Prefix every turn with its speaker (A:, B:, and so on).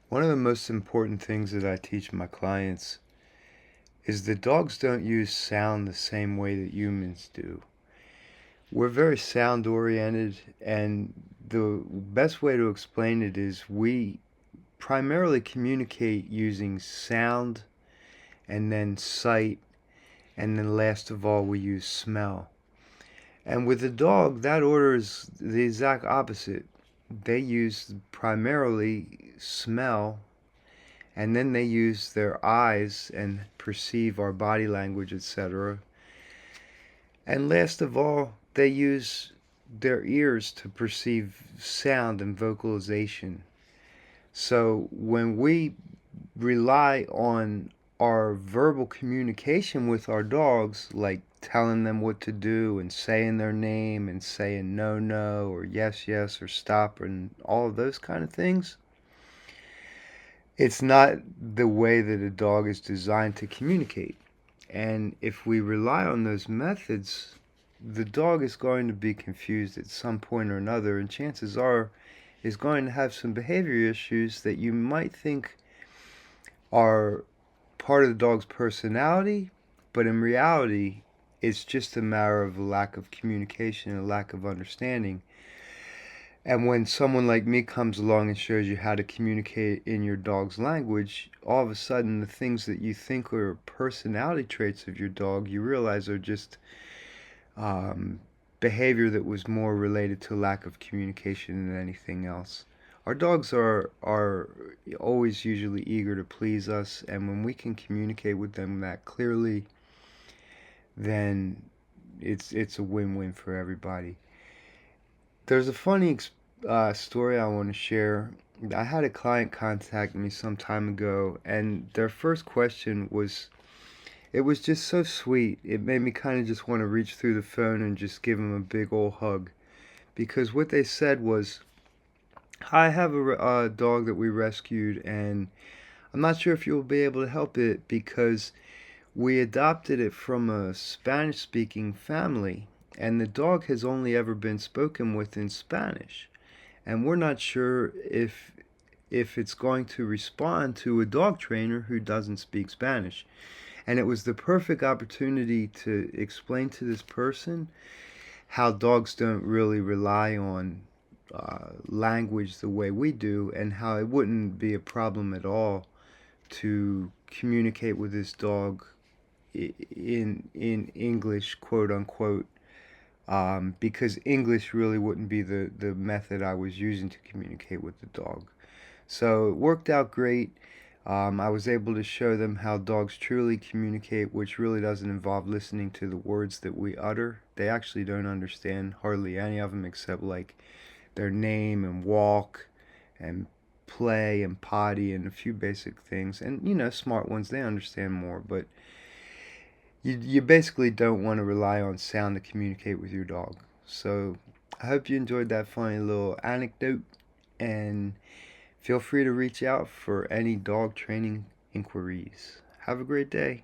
A: One of the most important things that I teach my clients is that dogs don't use sound the same way that humans do. We're very sound oriented, and the best way to explain it is we primarily communicate using sound and then sight, and then last of all, we use smell. And with the dog, that order is the exact opposite. They use primarily smell, and then they use their eyes and perceive our body language, etc. And last of all, they use their ears to perceive sound and vocalization. So when we rely on our verbal communication with our dogs, like telling them what to do and saying their name and saying no, no, or yes, yes, or stop, and all of those kind of things, it's not the way that a dog is designed to communicate. And if we rely on those methods, the dog is going to be confused at some point or another, and chances are is going to have some behavior issues that you might think are part of the dog's personality, but in reality, it's just a matter of a lack of communication and a lack of understanding. And when someone like me comes along and shows you how to communicate in your dog's language, all of a sudden the things that you think are personality traits of your dog, you realize are just um, behavior that was more related to lack of communication than anything else. Our dogs are always usually eager to please us, and when we can communicate with them that clearly, then it's a win-win for everybody. There's a funny story I want to share. I had a client contact me some time ago, and their first question was, it was just so sweet. It made me kind of just want to reach through the phone and just give them a big old hug. Because what they said was, I have a dog that we rescued, and I'm not sure if you'll be able to help it because we adopted it from a Spanish speaking family, and the dog has only ever been spoken with in Spanish. And we're not sure if it's going to respond to a dog trainer who doesn't speak Spanish. And it was the perfect opportunity to explain to this person how dogs don't really rely on language the way we do, and how it wouldn't be a problem at all to communicate with this dog in English, quote unquote, because English really wouldn't be the method I was using to communicate with the dog. So it worked out great. I was able to show them how dogs truly communicate, which really doesn't involve listening to the words that we utter. They actually don't understand hardly any of them except like their name and walk and play and potty and a few basic things. And smart ones, they understand more, but you basically don't want to rely on sound to communicate with your dog. So I hope you enjoyed that funny little anecdote, and feel free to reach out for any dog training inquiries. Have a great day.